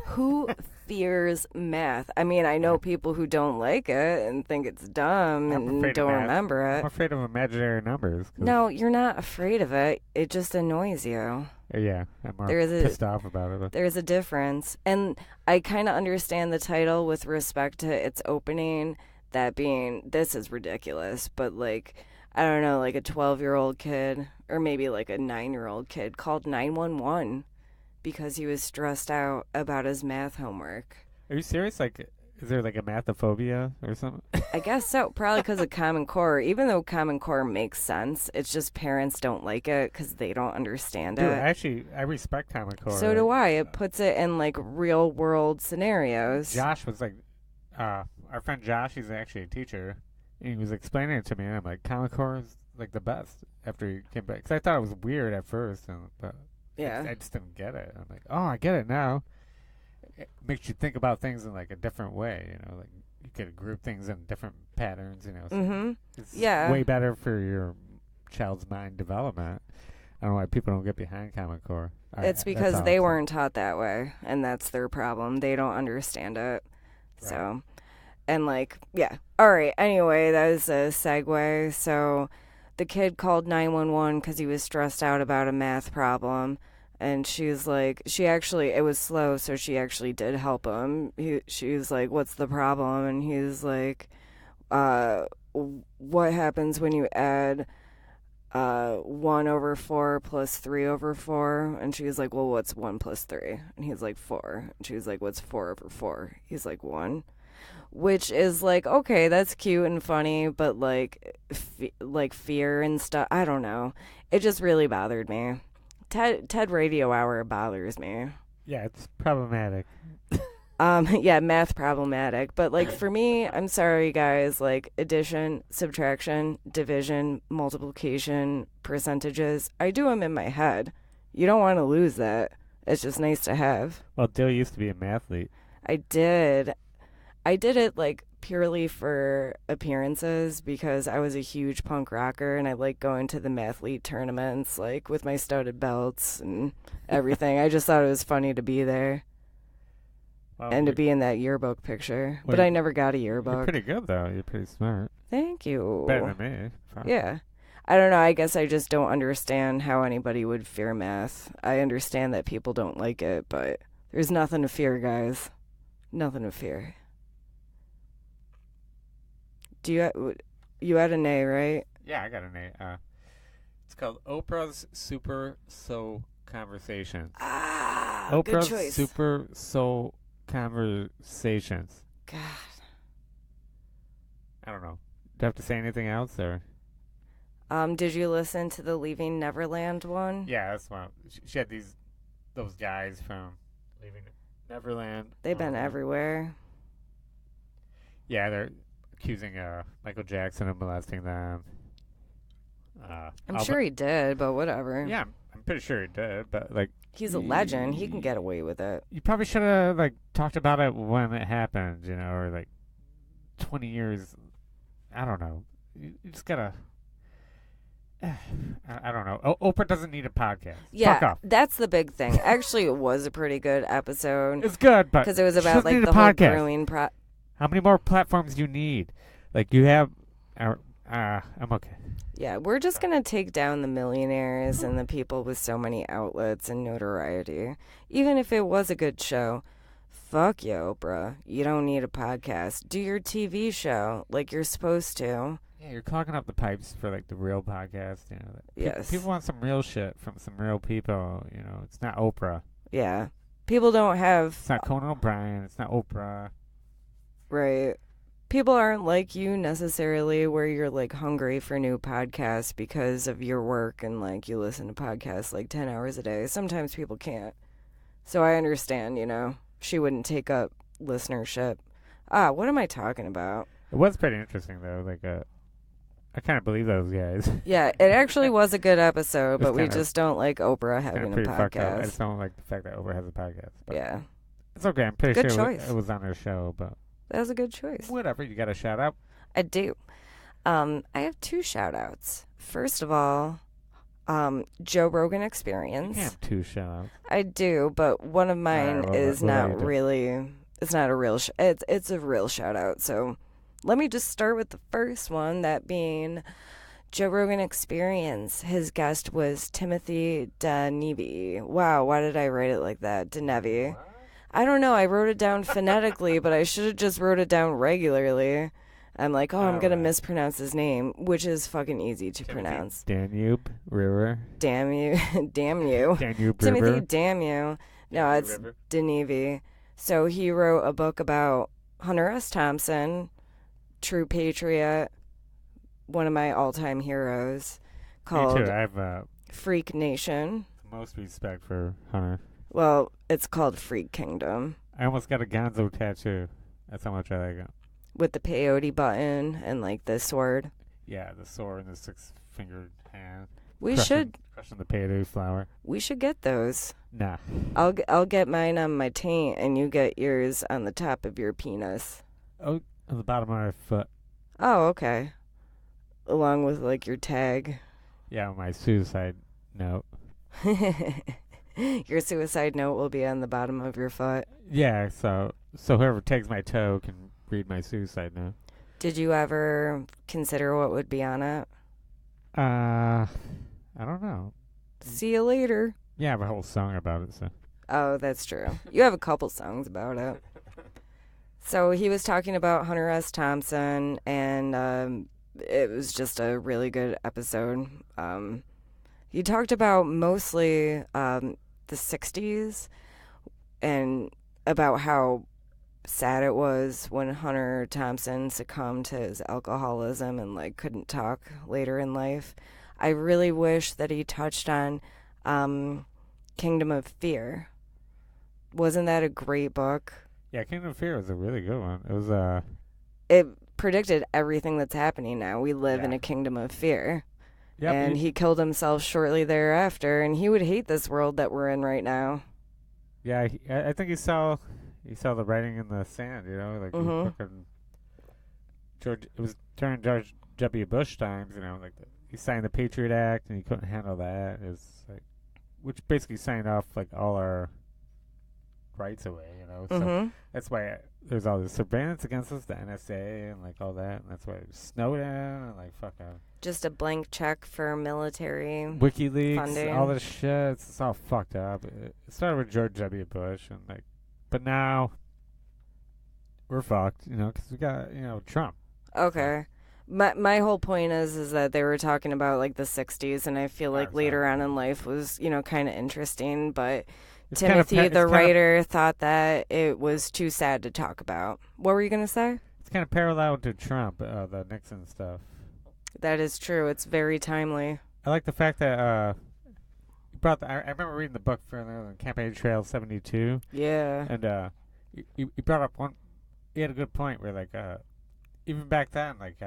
Who fears math? I mean, I know people who don't like it and think it's dumb and don't remember it. I'm afraid of imaginary numbers. No, you're not afraid of it. It just annoys you. Yeah, I'm more pissed off about it. But. There's a difference. And I kind of understand the title with respect to its opening, that being, this is ridiculous, but like, I don't know, like a 12-year-old kid, or maybe like a 9-year-old kid called 911 because he was stressed out about his math homework. Are you serious? Like, is there like a mathophobia or something? I guess so. Probably because of Common Core. Even though Common Core makes sense, it's just parents don't like it because they don't understand it. Actually, I respect Common Core. So do I. It puts it in like real world scenarios. Josh was like, our friend Josh, he's actually a teacher, and he was explaining it to me, and I'm like, Common Core is like the best after he came back. Because I thought it was weird at first, but yeah. I just didn't get it. I'm like, oh, I get it now. It makes you think about things in like a different way, like you could group things in different patterns, So it's way better for your child's mind development. I don't know why people don't get behind Common Core. It's because they weren't taught that way, and that's their problem. They don't understand it. Right. So, and like, yeah. All right. Anyway, that was a segue. So the kid called 911 because he was stressed out about a math problem. And she's like, it was slow, so she actually did help him. She was like, what's the problem? And he's like, what happens when you add 1 over 4 plus 3 over 4? And she's like, well, what's 1 plus 3? And he's like, 4. And she's like, what's 4 over 4? He's like, 1. Which is like, okay, that's cute and funny, but like, fear and stuff, I don't know. It just really bothered me. TED Radio Hour bothers me. Yeah, it's problematic. Yeah, math problematic. But like for me, I'm sorry guys, like addition, subtraction, division, multiplication, percentages, I do them in my head. You don't want to lose that. It's just nice to have. Well, Delia used to be a mathlete. I did. I did it like purely for appearances because I was a huge punk rocker and I like going to the mathlete tournaments like with my studded belts and everything. I just thought it was funny to be there. Well, And to be in that yearbook picture. But Well, I never got a yearbook. You're pretty good, though. You're pretty smart. Thank you. Better than me. Fuck. Yeah. I don't know. I guess I just don't understand how anybody would fear math. I understand that people don't like it, but there's nothing to fear, guys. Nothing to fear. You had an A, right? Yeah, I got an A. It's called Oprah's Super Soul Conversations. Ah, Oprah's good choice. Super Soul Conversations. God. I don't know. Do I have to say anything else, or? Did you listen to the Leaving Neverland one? Yeah, that's one. She had those guys from Leaving Neverland. They've been everywhere. Yeah, they're accusing Michael Jackson of molesting them. I'm sure he did, but whatever. Yeah, I'm pretty sure he did, but like He's a legend. He can get away with it. you probably should have like talked about it when it happened, or like 20 years. I don't know. You just gotta. I don't know. Oprah doesn't need a podcast. Fuck Yeah, off. that's the big thing. Actually, it was a pretty good episode It's good, but because it was she about doesn't like need the a whole podcast. brewing How many more platforms do you need? Like you have. I'm okay. Yeah, we're just gonna take down the millionaires and the people with so many outlets and notoriety. Even if it was a good show, fuck you, Oprah. You don't need a podcast. Do your TV show like you're supposed to. Yeah, you're clogging up the pipes for like the real podcast. Yes. People want some real shit from some real people. It's not Oprah. Yeah. People don't have... It's not Conan O'Brien. It's not Oprah. Right. People aren't like you necessarily where you're like hungry for new podcasts because of your work and like you listen to podcasts like 10 hours a day. Sometimes people can't. So I understand, she wouldn't take up listenership. What am I talking about? It was pretty interesting though. Like I kind of believe those guys. Yeah, it actually was a good episode, but we kinda- just don't like Oprah having a Pretty fucked up. I podcast. just don't like the fact that Oprah has a podcast. But Yeah, it's okay. I'm pretty Good sure choice. it was on her show, but that was a good choice. whatever. You got a shout out. I do. I have 2 shout outs. First of all, Joe Rogan Experience. You have 2 shout outs. I do, but one of mine well, is what about not you do? really. It's not a real. It's a real shout out. So let me just start with the first one, that being Joe Rogan Experience. His guest was Timothy DeNevy. Wow, why did I write it like that? DeNevy. I don't know. I wrote it down phonetically, but I should have just wrote it down regularly. I'm like, I'm going to Alright. mispronounce his name, which is fucking easy to Timothy pronounce. Danube River. Damn you. Damn you. Danube Timothy, River. damn you. No, it's River. DeNevy. So he wrote a book about Hunter S. Thompson, true patriot, one of my all-time heroes, Me called too. I have Freak Nation. the most respect for Hunter. Well, it's called Freak Kingdom, I almost got a Gonzo tattoo. That's how much I like it. with the peyote button and like the sword. Yeah, the sword and the 6-fingered hand. We crushing the peyote flower. should get those. Nah. I'll get mine on my taint and you get yours on the top of your penis. Oh, on the bottom of my foot. Oh, okay. Along with like your tag. Yeah, my suicide note. Your suicide note will be on the bottom of your foot. Yeah, so whoever takes my toe can read my suicide note. Did you ever consider what would be on it? I don't know. See you later. Yeah, I have a whole song about it, so. Oh, that's true. You have a couple songs about it. So he was talking about Hunter S. Thompson, and it was just a really good episode. He talked about mostly the 60s and about how sad it was when Hunter Thompson succumbed to his alcoholism and like couldn't talk later in life. I really wish that he touched on Kingdom of Fear. Wasn't that a great book? Yeah, Kingdom of Fear was a really good one. It was It predicted everything that's happening now. We live in Yeah. a kingdom of fear. Yep, And he killed himself shortly thereafter, and he would hate this world that we're in right now. Yeah, I think he saw the writing in the sand. You know, like he fucking George. It was during George W. Bush times. You know, like he signed the Patriot Act, and he couldn't handle that. It was like, which basically signed off like all our rights away. You know, so that's why there's all this surveillance against us, the NSA, and like all that, and that's why Snowden and like fucking Just a blank check for military WikiLeaks, funding. all this shit. It's all fucked up. It started with George W. Bush, and like, but now we're fucked, you know, because we got, you know, Trump. Okay. My whole point is that they were talking about like the 60s, and I feel like later on in life was, you know, kind of interesting, but It's Timothy, the writer, thought that it was too sad to talk about. What were you going to say? It's kind of parallel to Trump, the Nixon stuff. That is true. It's very timely. I like the fact that you brought I remember reading the book for the Campaign Trail 72. Yeah. And you brought up one. He had a good point where like even back then like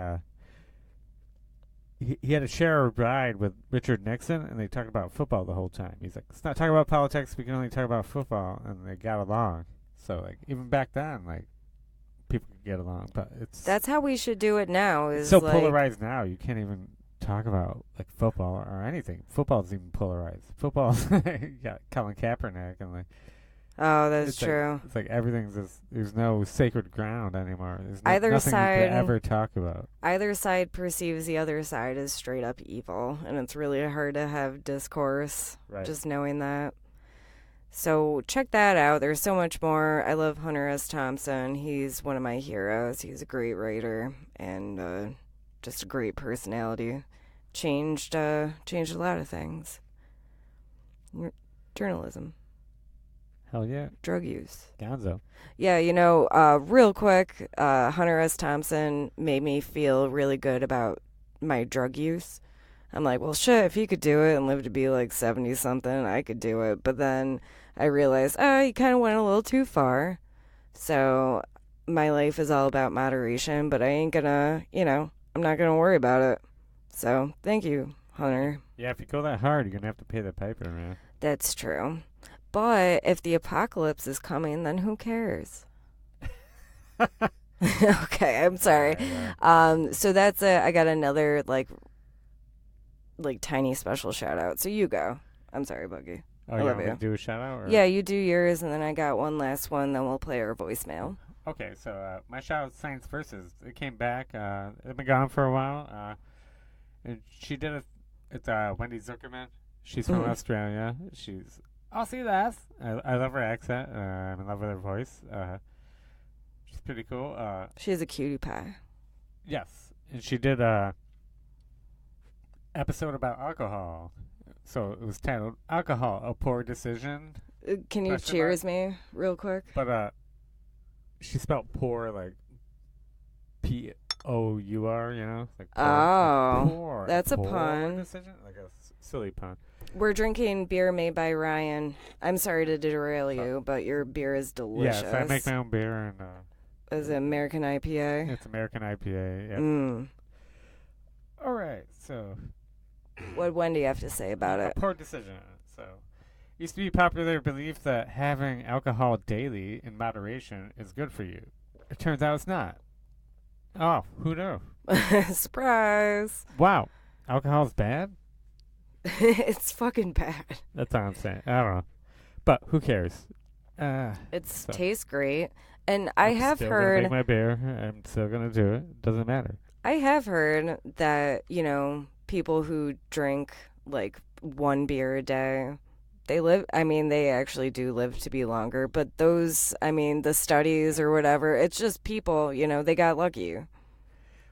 he had to share a ride with Richard Nixon, and they talked about football the whole time. He's like, let's not talk about politics. We can only talk about football, and they got along. So like even back then, like people could get along, but that's how we should do it now. Is it's so like, polarized now. You can't even talk about like football or anything. Football's even polarized. Football's you got Colin Kaepernick and like. Oh, that's It's true. Like, it's like everything's just, there's no sacred ground anymore. There's Either nothing side you could ever talk about. Either side perceives the other side as straight up evil, and it's really hard to have discourse. Right. Just knowing that. So check that out. There's so much more. I love Hunter S. Thompson. He's one of my heroes. He's a great writer and just a great personality. Changed a lot of things. Journalism. Hell yeah. Drug use. Gonzo. Yeah, you know, real quick, Hunter S. Thompson made me feel really good about my drug use. I'm like, well, shit, if he could do it and live to be like 70-something, I could do it. But then I realized, he kind of went a little too far. So my life is all about moderation, but I ain't gonna, you know, I'm not gonna worry about it. So thank you, Hunter. Yeah, if you go that hard, you're going to have to pay the piper, man. That's true. But if the apocalypse is coming, then who cares? Okay, I'm sorry. So that's it. I got another like tiny special shout out. So you go. I'm sorry, Buggy. Oh, I you love want me you. to do a shout out? Or? Yeah, you do yours, and then I got one last one. Then we'll play our voicemail. Okay, so my shout out Science Versus. It came back. It's been gone for a while. And she did it. It's Wendy Zuckerman. She's from Australia. She's Aussie lass. I love her accent. I'm in love with her voice. She's pretty cool. She's a cutie pie. Yes, and she did a episode about alcohol. So it was titled "Alcohol: A Poor Decision." Can you cheers me real quick? But she spelled poor like P-O-U-R. You know, like poor, poor, that's a poor pun. Decision, like a silly pun. We're drinking beer made by Ryan. I'm sorry to derail you, but your beer is delicious. Yes, I make my own beer and. Is it American IPA? It's American IPA. Yeah. Mm. All right, so. What Wendy have to say about it? A poor decision. So, used to be popular belief that having alcohol daily in moderation is good for you. It turns out it's not. Oh, who knew? Surprise! Wow, alcohol's bad? It's fucking bad. That's all I'm saying. I don't know, but who cares? It tastes great, and I have still heard. Gonna make my beer. I'm still gonna do it. Doesn't matter. I have heard that people who drink like one beer a day, they actually do live to be longer, but the studies or whatever, it's just people, they got lucky.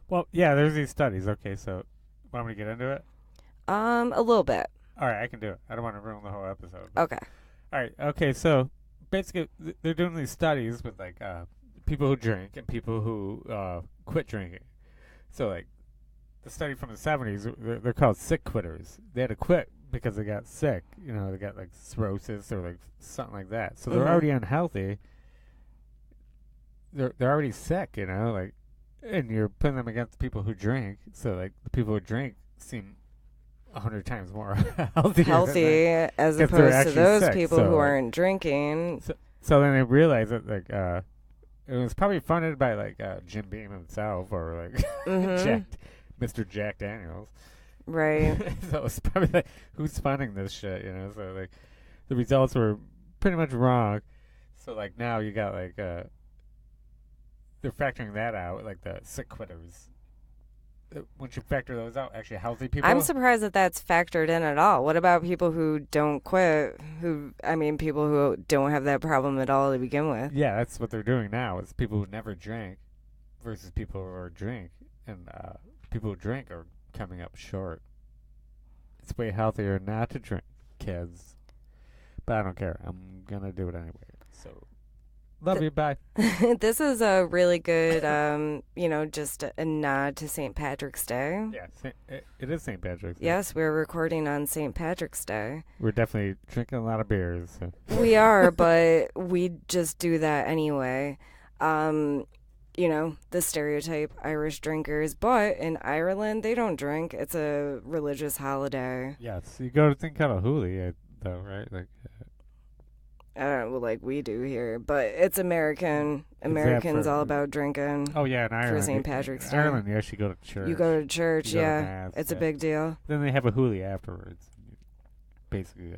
Well, yeah, there's these studies. Okay, so want me to get into it? A little bit. All right, I can do it. I don't want to ruin the whole episode. Okay. All right, okay, so basically they're doing these studies with like people who drink and people who quit drinking. So like the study from the 70s, they're called sick quitters. They had to quit because they got sick. They got like cirrhosis or like something like that. So they're already unhealthy. they're already sick, like, and you're putting them against people who drink. So like the people who drink seem 100 times more healthy as 'cause they're opposed to actually those sick, people so, who like- aren't drinking. So then they realized that like it was probably funded by like Jim Beam himself or like Mhm. Mr. Jack Daniels. Right. So it's probably like who's funding this shit, So like the results were pretty much wrong. So like now you got like they're factoring that out, like the sick quitters. Once you factor those out, actually healthy people. I'm surprised that that's factored in at all. What about people who don't quit? People who don't have that problem at all to begin with. Yeah, that's what they're doing now. It's people who never drank versus people who drink, and people who drink are coming up short. It's way healthier not to drink, kids. But I don't care. I'm gonna do it anyway. So, love you. Bye. This is a really good, just a nod to St. Patrick's Day. Yeah, it is St. Patrick's Day. Yes, we're recording on St. Patrick's Day. We're definitely drinking a lot of beers. So. We are, but we just do that anyway. The stereotype Irish drinkers, but in Ireland they don't drink. It's a religious holiday. Yes, you go to think kind of hooly, though, right? Like, I don't know, like we do here, but it's American. Americans all about drinking. oh yeah, in Ireland. For St. Patrick's Day. In Ireland, you actually go to church. You go to church, You go to yeah. mass, It's a yeah. big deal. Then they have a hooly afterwards. Basically,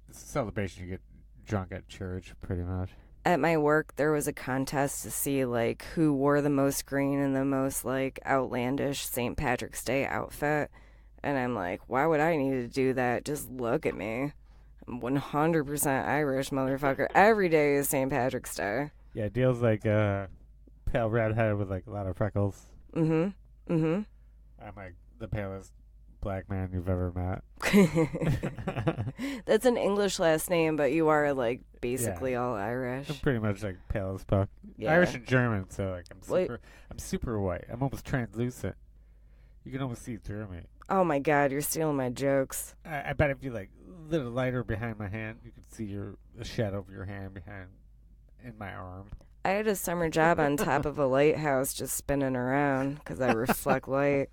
it's a celebration. You get drunk at church, pretty much. At my work, there was a contest to see like who wore the most green and the most like outlandish St. Patrick's Day outfit. And I'm like, why would I need to do that? Just look at me. I'm 100% Irish, motherfucker. Every day is St. Patrick's Day. Yeah, Deal's like pale redhead with like a lot of freckles. Mm-hmm. Mm-hmm. I'm like the palest black man you've ever met. That's an English last name, but you are like basically all Irish. I'm pretty much like pale as fuck. Yeah. Irish and German, so like Wait. I'm super white. I'm almost translucent. You can almost see through me. Oh my god, you're stealing my jokes. I bet if you like lit a lighter behind my hand, you could see the shadow of your hand in my arm. I had a summer job on top of a lighthouse just spinning around because I reflect light.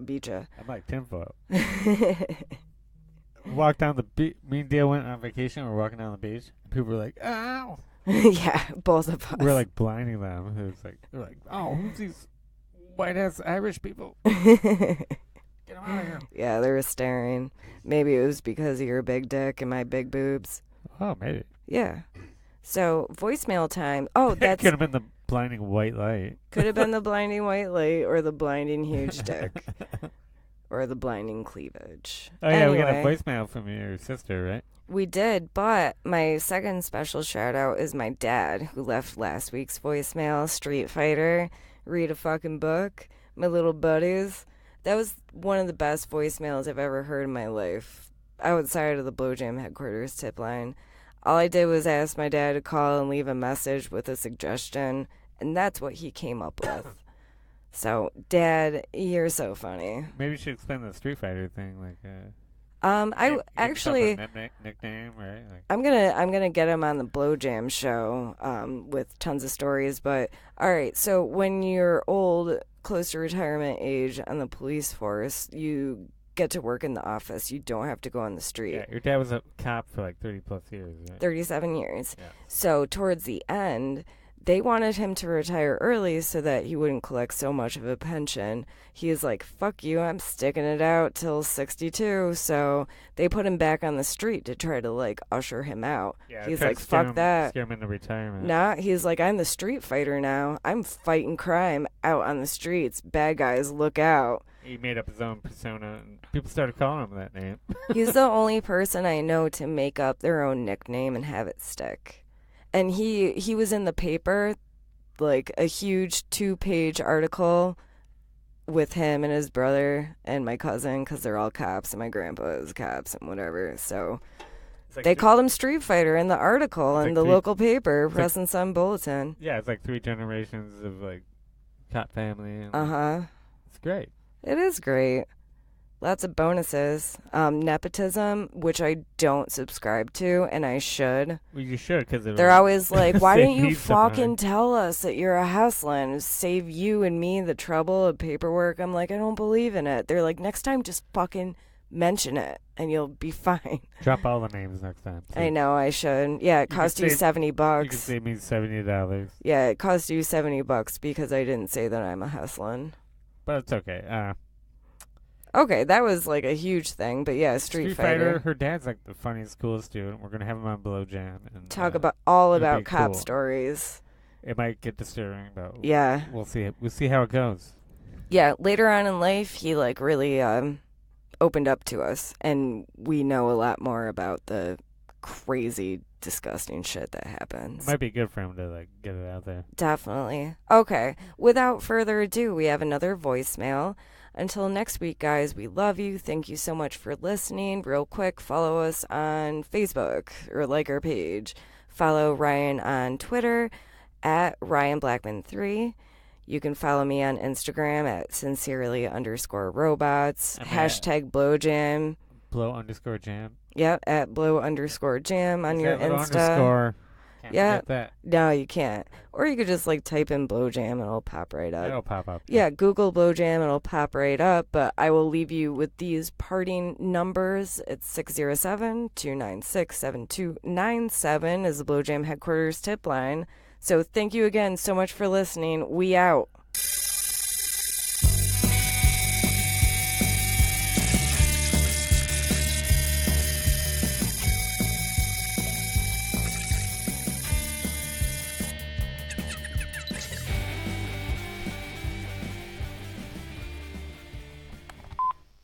Beat ya. I'm like tinfoil. Walk down the beach. Me and Dale went on vacation. We're walking down the beach. People were like, "Ow!" Yeah, both of us. We're like blinding them. They're like, "Oh, who's these white ass Irish people? Get them out of here!" Yeah, they were staring. Maybe it was because of your big dick and my big boobs. Oh, maybe. Yeah. So voicemail time. Oh, that's could have been the blinding white light. could have been the blinding white light or the blinding huge dick or the blinding cleavage. Oh yeah, we got a Anyway. voicemail from your sister, right? We did, but my second special shout out is my dad, who left last week's voicemail. Street Fighter, read a fucking book, my little buddies. That was one of the best voicemails I've ever heard in my life, outside of the Blowjam headquarters tip line. All I did was ask my dad to call and leave a message with a suggestion, and that's what he came up with. So, Dad, you're so funny. Maybe you should explain the Street Fighter thing, like. I give actually. yourself a nickname, right? Like, I'm gonna get him on the Blowjam show with tons of stories. But all right, so when you're old, close to retirement age on the police force, you get to work in the office. You don't have to go on the street. yeah, your dad was a cop for like 30 plus years, right? 37 years. Yeah. So towards the end, they wanted him to retire early so that he wouldn't collect so much of a pension. He is like, fuck you, I'm sticking it out till 62. So they put him back on the street to try to like usher him out. Yeah, He's try to like, scare fuck him, that. Scare him into retirement. Nah, he's like, I'm the street fighter now. I'm fighting crime out on the streets. Bad guys, look out. He made up his own persona, and people started calling him that name. He's the only person I know to make up their own nickname and have it stick. And he was in the paper, like a huge 2-page article with him and his brother and my cousin, because they're all cops and my grandpa is cops and whatever. So It's like they called him Street Fighter in the article It's in like the three- local paper, like- Press and Sun Bulletin. Yeah, it's like 3 generations of like cop family. And Uh-huh. It's great. It is great. Lots of bonuses. Nepotism, which I don't subscribe to, and I should. Well, you should, because they're always like, why didn't you fucking something. tell us that you're a hustling? Save you and me the trouble of paperwork. I'm like, I don't believe in it. They're like, next time just fucking mention it, and you'll be fine. Drop all the names next time. I know, I should. Yeah, it cost you $70. You can save me $70. Yeah, it cost you $70 because I didn't say that I'm a hustling. But it's okay. Okay, that was like a huge thing, but yeah, Street Fighter. Her dad's like the funniest, coolest dude. We're gonna have him on Blow Jam and Talk about all it'll about be cop cool. stories. It might get disturbing, but Yeah, we'll see. We'll see how it goes. yeah. Later on in life, he like really opened up to us, and we know a lot more about the crazy, disgusting shit that happens. It might be good for him to like get it out there. Definitely. Okay. Without further ado, we have another voicemail. Until next week, guys, we love you. Thank you so much for listening. Real quick, follow us on Facebook or like our page. Follow Ryan on Twitter at RyanBlackman3. You can follow me on Instagram at sincerely_robots. Hashtag blowjam. Blow_jam. Yep, at blow_jam on your Insta. Underscore. Can't Yeah. forget that. No, you can't. Or you could just like type in blowjam and it'll pop right up. It'll pop up. Yeah, Google blowjam and it'll pop right up. But I will leave you with these parting numbers. It's 607-296-7297 is the Blowjam headquarters tip line. So thank you again so much for listening. We out.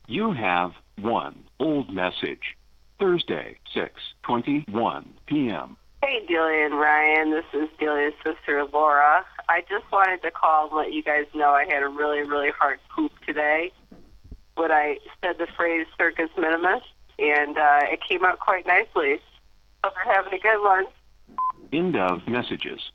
You have one old message. Thursday, 6:21 p.m. Hey, Delia and Ryan. This is Delia's sister, Laura. I just wanted to call and let you guys know I had a really, really hard poop today when I said the phrase Circus Minimus, and it came out quite nicely. Hope you're having a good one. End of messages.